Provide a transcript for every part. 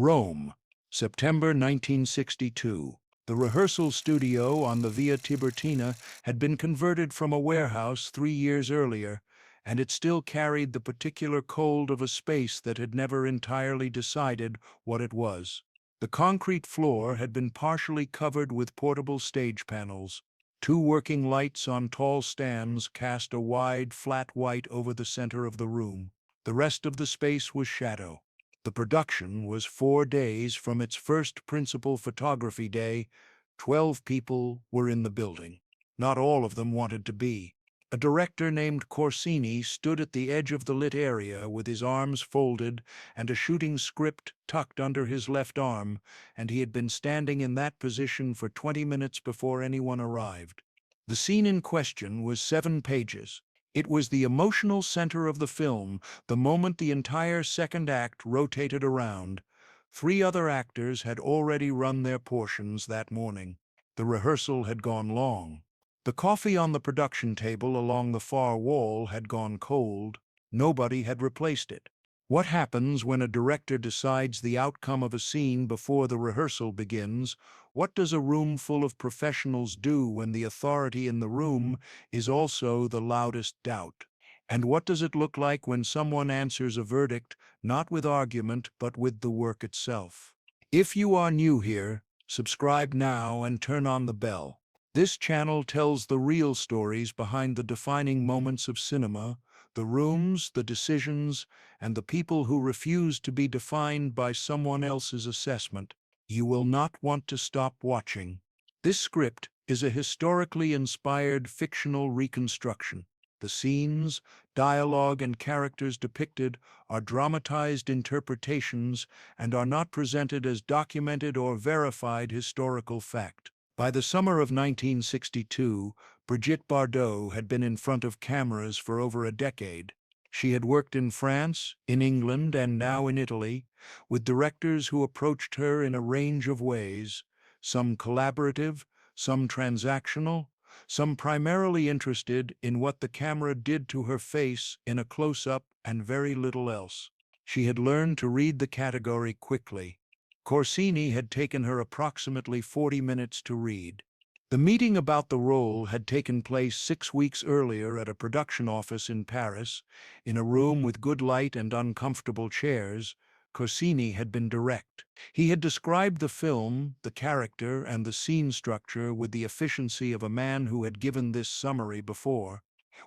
Rome, September 1962. The rehearsal studio on the Via Tiburtina had been converted from a warehouse 3 years earlier, and it still carried the particular cold of a space that had never entirely decided what it was. The concrete floor had been partially covered with portable stage panels. Two working lights on tall stands cast a wide, flat white over the center of the room. The rest of the space was shadow. The production was 4 days from its first principal photography day. 12 people were in the building. Not all of them wanted to be. A director named Corsini stood at the edge of the lit area with his arms folded and a shooting script tucked under his left arm, and he had been standing in that position for 20 minutes before anyone arrived. The scene in question was 7 pages. It was the emotional center of the film, the moment the entire second act rotated around. 3 other actors had already run their portions that morning. The rehearsal had gone long. The coffee on the production table along the far wall had gone cold. Nobody had replaced it. What happens when a director decides the outcome of a scene before the rehearsal begins? What does a room full of professionals do when the authority in the room is also the loudest doubt? And what does it look like when someone answers a verdict, not with argument, but with the work itself? If you are new here, subscribe now and turn on the bell. This channel tells the real stories behind the defining moments of cinema, the rooms, the decisions, and the people who refuse to be defined by someone else's assessment. You will not want to stop watching. This script is a historically inspired fictional reconstruction. The scenes, dialogue, and characters depicted are dramatized interpretations and are not presented as documented or verified historical fact. By the summer of 1962, Brigitte Bardot had been in front of cameras for over a decade. She had worked in France, in England, and now in Italy, with directors who approached her in a range of ways, some collaborative, some transactional, some primarily interested in what the camera did to her face in a close-up and very little else. She had learned to read the category quickly. Corsini had taken her approximately 40 minutes to read. The meeting about the role had taken place 6 weeks earlier at a production office in Paris. In a room with good light and uncomfortable chairs, Corsini had been direct. He had described the film, the character, and the scene structure with the efficiency of a man who had given this summary before.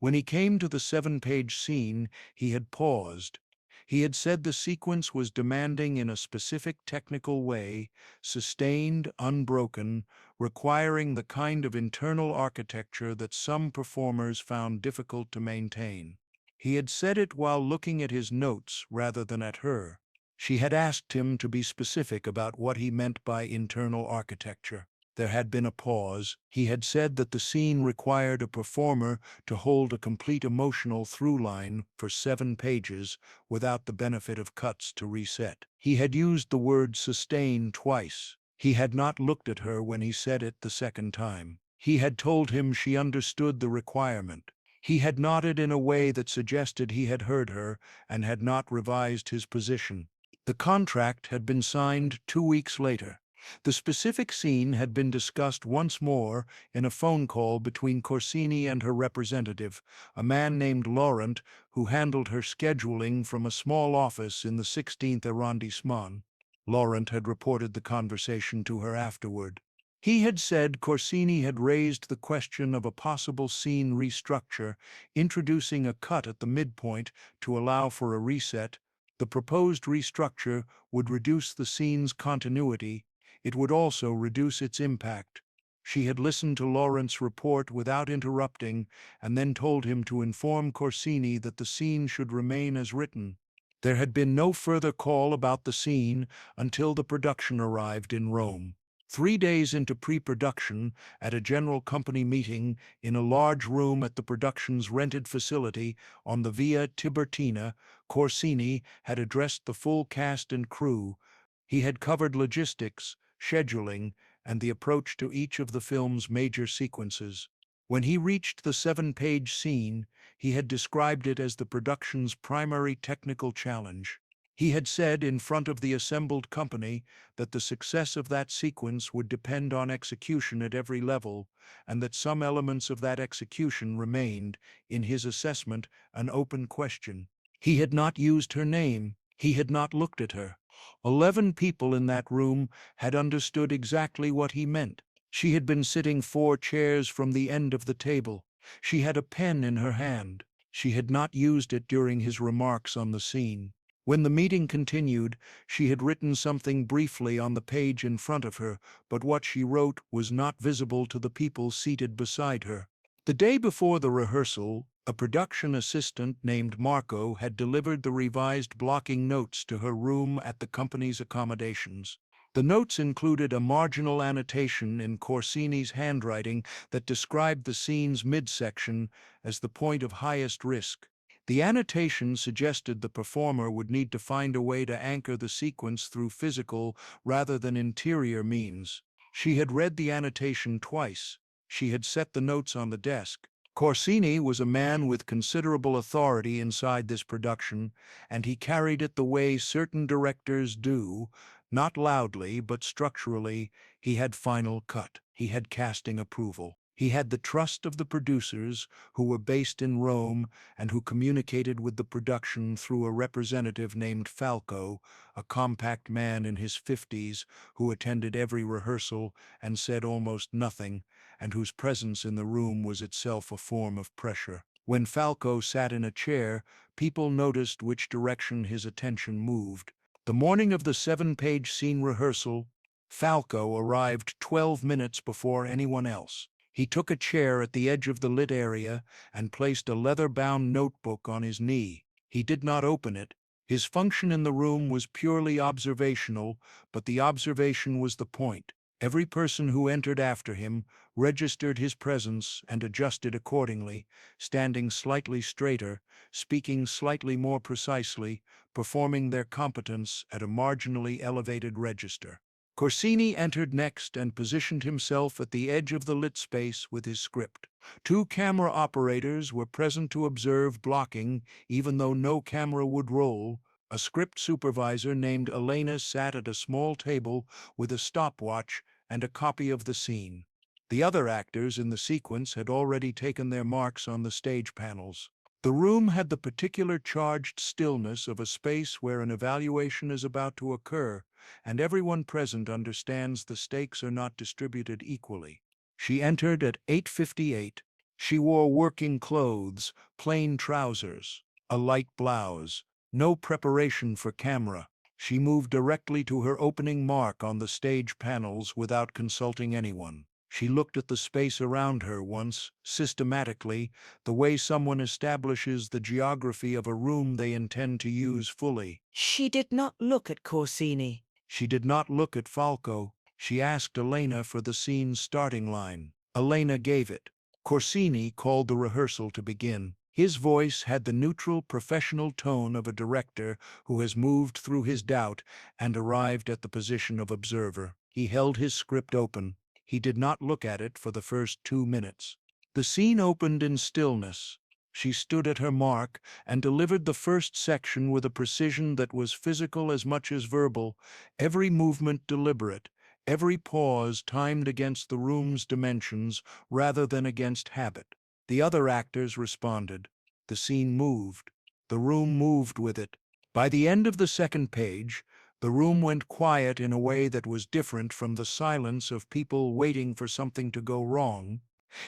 When he came to the 7-page scene, he had paused. He had said the sequence was demanding in a specific technical way, sustained, unbroken, requiring the kind of internal architecture that some performers found difficult to maintain. He had said it while looking at his notes rather than at her. She had asked him to be specific about what he meant by internal architecture. There had been a pause. He had said that the scene required a performer to hold a complete emotional through line for 7 pages without the benefit of cuts to reset. He had used the word sustain twice. He had not looked at her when he said it the second time. He had told him she understood the requirement. He had nodded in a way that suggested he had heard her and had not revised his position. The contract had been signed 2 weeks later. The specific scene had been discussed once more in a phone call between Corsini and her representative, a man named Laurent, who handled her scheduling from a small office in the 16th arrondissement. Laurent had reported the conversation to her afterward. He had said Corsini had raised the question of a possible scene restructure, introducing a cut at the midpoint to allow for a reset. The proposed restructure would reduce the scene's continuity. It would also reduce its impact. She had listened to Laurent's report without interrupting and then told him to inform Corsini that the scene should remain as written. There had been no further call about the scene until the production arrived in Rome. 3 days into pre-production, at a general company meeting in a large room at the production's rented facility on the Via Tiburtina, Corsini had addressed the full cast and crew. He had covered logistics, scheduling, and the approach to each of the film's major sequences. When he reached the 7-page scene, he had described it as the production's primary technical challenge. He had said in front of the assembled company that the success of that sequence would depend on execution at every level, and that some elements of that execution remained, in his assessment, an open question. He had not used her name. He had not looked at her. 11 people in that room had understood exactly what he meant. She had been sitting 4 chairs from the end of the table. She had a pen in her hand. She had not used it during his remarks on the scene. When the meeting continued, she had written something briefly on the page in front of her, but what she wrote was not visible to the people seated beside her. The day before the rehearsal, a production assistant named Marco had delivered the revised blocking notes to her room at the company's accommodations. The notes included a marginal annotation in Corsini's handwriting that described the scene's midsection as the point of highest risk. The annotation suggested the performer would need to find a way to anchor the sequence through physical rather than interior means. She had read the annotation twice. She had set the notes on the desk. Corsini was a man with considerable authority inside this production, and he carried it the way certain directors do, not loudly, but structurally. He had final cut. He had casting approval. He had the trust of the producers, who were based in Rome and who communicated with the production through a representative named Falco, a compact man in his 50s who attended every rehearsal and said almost nothing, and whose presence in the room was itself a form of pressure. When Falco sat in a chair, people noticed which direction his attention moved. The morning of the 7-page scene rehearsal, Falco arrived 12 minutes before anyone else. He took a chair at the edge of the lit area and placed a leather-bound notebook on his knee. He did not open it. His function in the room was purely observational, but the observation was the point. Every person who entered after him registered his presence and adjusted accordingly, standing slightly straighter, speaking slightly more precisely, performing their competence at a marginally elevated register. Corsini entered next and positioned himself at the edge of the lit space with his script. 2 camera operators were present to observe blocking, even though no camera would roll. A script supervisor named Elena sat at a small table with a stopwatch and a copy of the scene. The other actors in the sequence had already taken their marks on the stage panels. The room had the particular charged stillness of a space where an evaluation is about to occur, and everyone present understands the stakes are not distributed equally. She entered at 8:58. She wore working clothes, plain trousers, a light blouse, no preparation for camera. She moved directly to her opening mark on the stage panels without consulting anyone. She looked at the space around her once, systematically, the way someone establishes the geography of a room they intend to use fully. She did not look at Corsini. She did not look at Falco. She asked Elena for the scene's starting line. Elena gave it. Corsini called the rehearsal to begin. His voice had the neutral, professional tone of a director who has moved through his doubt and arrived at the position of observer. He held his script open. He did not look at it for the first 2 minutes. The scene opened in stillness. She stood at her mark and delivered the first section with a precision that was physical as much as verbal, every movement deliberate, every pause timed against the room's dimensions rather than against habit. The other actors responded. The scene moved. The room moved with it. By the end of the 2nd page, the room went quiet in a way that was different from the silence of people waiting for something to go wrong.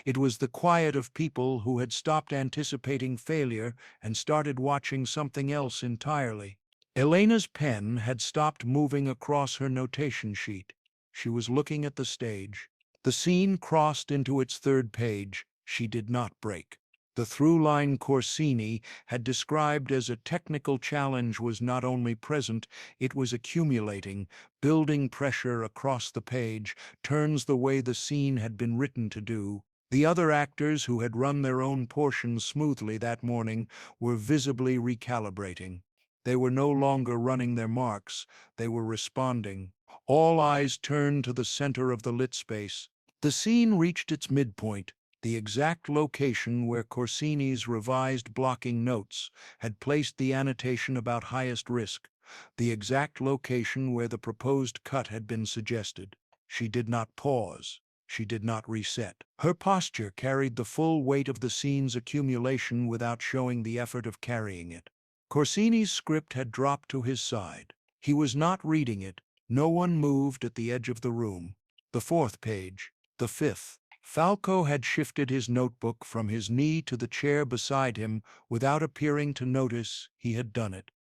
It was the quiet of people who had stopped anticipating failure and started watching something else entirely. Elena's pen had stopped moving across her notation sheet. She was looking at the stage. The scene crossed into its 3rd page. She did not break. The through line Corsini had described as a technical challenge was not only present, it was accumulating, building pressure across the page, turns the way the scene had been written to do. The other actors who had run their own portions smoothly that morning were visibly recalibrating. They were no longer running their marks, they were responding. All eyes turned to the center of the lit space. The scene reached its midpoint, the exact location where Corsini's revised blocking notes had placed the annotation about highest risk. the exact location where the proposed cut had been suggested. She did not pause. She did not reset. Her posture carried the full weight of the scene's accumulation without showing the effort of carrying it. Corsini's script had dropped to his side. He was not reading it. No one moved at the edge of the room. The fourth page. The fifth. Falco had shifted his notebook from his knee to the chair beside him without appearing to notice he had done it.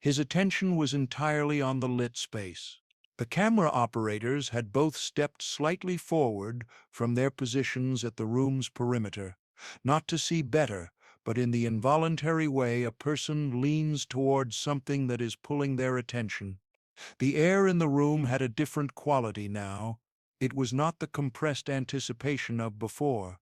His attention was entirely on the lit space. The camera operators had both stepped slightly forward from their positions at the room's perimeter, not to see better, but in the involuntary way a person leans towards something that is pulling their attention. The air in the room had a different quality now. It was not the compressed anticipation of before.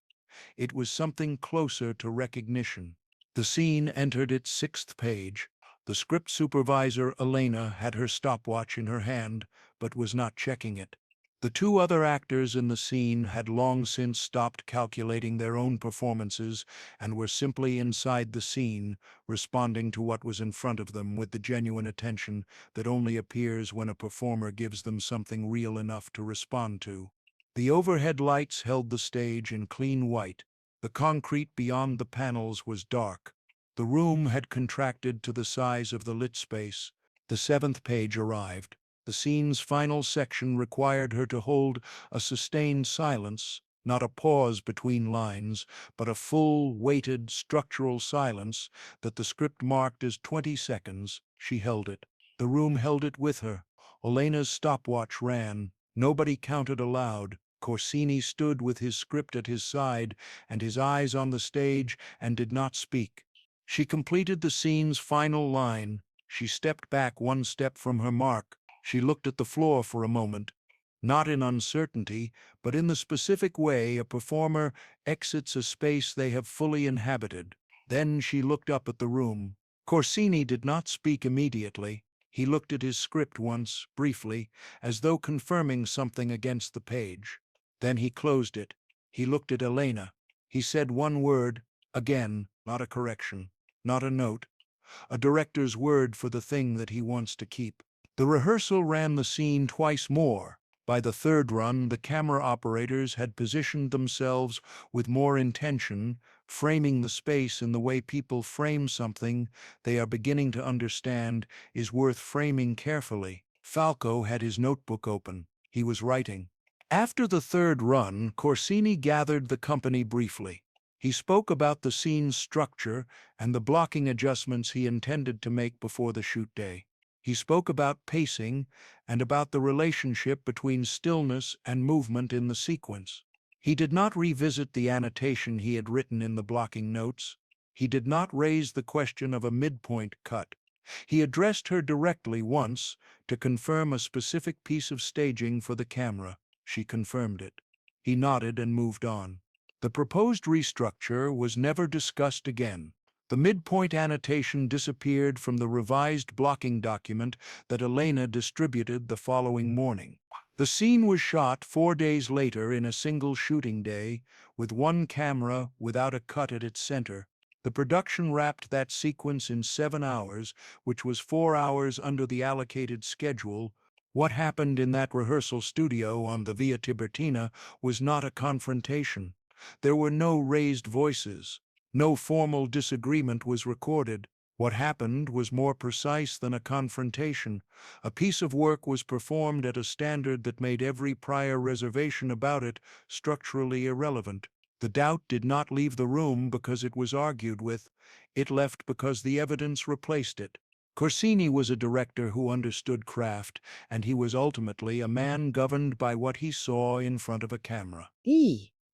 It was something closer to recognition. The scene entered its sixth page. The script supervisor, Elena, had her stopwatch in her hand, but was not checking it. The two other actors in the scene had long since stopped calculating their own performances and were simply inside the scene, responding to what was in front of them with the genuine attention that only appears when a performer gives them something real enough to respond to. The overhead lights held the stage in clean white. The concrete beyond the panels was dark. The room had contracted to the size of the lit space. The seventh page arrived. The scene's final section required her to hold a sustained silence, not a pause between lines, but a full, weighted, structural silence that the script marked as 20 seconds. She held it. The room held it with her. Elena's stopwatch ran. Nobody counted aloud. Corsini stood with his script at his side and his eyes on the stage and did not speak. She completed the scene's final line. She stepped back one step from her mark. She looked at the floor for a moment, not in uncertainty, but in the specific way a performer exits a space they have fully inhabited. Then she looked up at the room. Corsini did not speak immediately. He looked at his script once, briefly, as though confirming something against the page. Then he closed it. He looked at Elena. He said one word, again, not a correction, not a note, a director's word for the thing that he wants to keep. The rehearsal ran the scene twice more. By the third run, the camera operators had positioned themselves with more intention, framing the space in the way people frame something they are beginning to understand is worth framing carefully. Falco had his notebook open. He was writing. After the third run, Corsini gathered the company briefly. He spoke about the scene's structure and the blocking adjustments he intended to make before the shoot day. He spoke about pacing and about the relationship between stillness and movement in the sequence. He did not revisit the annotation he had written in the blocking notes. He did not raise the question of a midpoint cut. He addressed her directly once to confirm a specific piece of staging for the camera. She confirmed it. He nodded and moved on. The proposed restructure was never discussed again. The midpoint annotation disappeared from the revised blocking document that Elena distributed the following morning. The scene was shot 4 days later in a single shooting day, with one camera without a cut at its center. The production wrapped that sequence in 7 hours, which was 4 hours under the allocated schedule. What happened in that rehearsal studio on the Via Tiburtina was not a confrontation. There were no raised voices. No formal disagreement was recorded. What happened was more precise than a confrontation. A piece of work was performed at a standard that made every prior reservation about it structurally irrelevant. The doubt did not leave the room because it was argued with. It left because the evidence replaced it. Corsini was a director who understood craft, and he was ultimately a man governed by what he saw in front of a camera.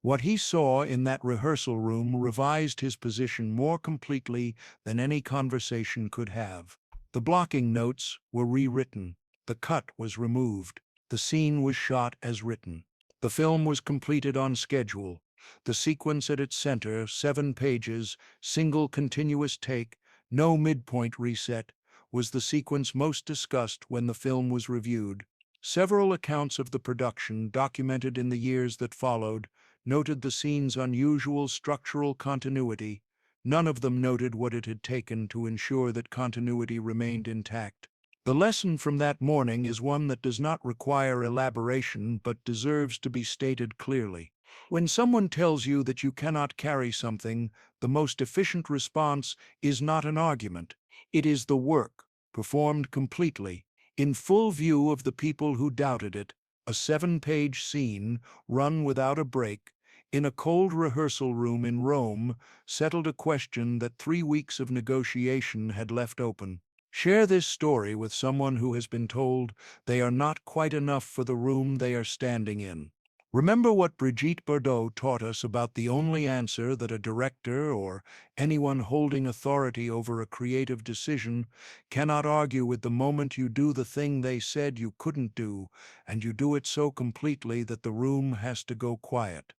What he saw in that rehearsal room revised his position more completely than any conversation could have. The blocking notes were rewritten. The cut was removed. The scene was shot as written. The film was completed on schedule. The sequence at its center, 7 pages, single continuous take, no midpoint reset, was the sequence most discussed when the film was reviewed. Several accounts of the production, documented in the years that followed, noted the scene's unusual structural continuity. None of them noted what it had taken to ensure that continuity remained intact. The lesson from that morning is one that does not require elaboration but deserves to be stated clearly. When someone tells you that you cannot carry something, the most efficient response is not an argument. It is the work, performed completely, in full view of the people who doubted it, a 7-page scene, run without a break, in a cold rehearsal room in Rome, settled a question that 3 weeks of negotiation had left open. Share this story with someone who has been told they are not quite enough for the room they are standing in. Remember what Brigitte Bardot taught us about the only answer that a director or anyone holding authority over a creative decision cannot argue with the moment you do the thing they said you couldn't do, and you do it so completely that the room has to go quiet.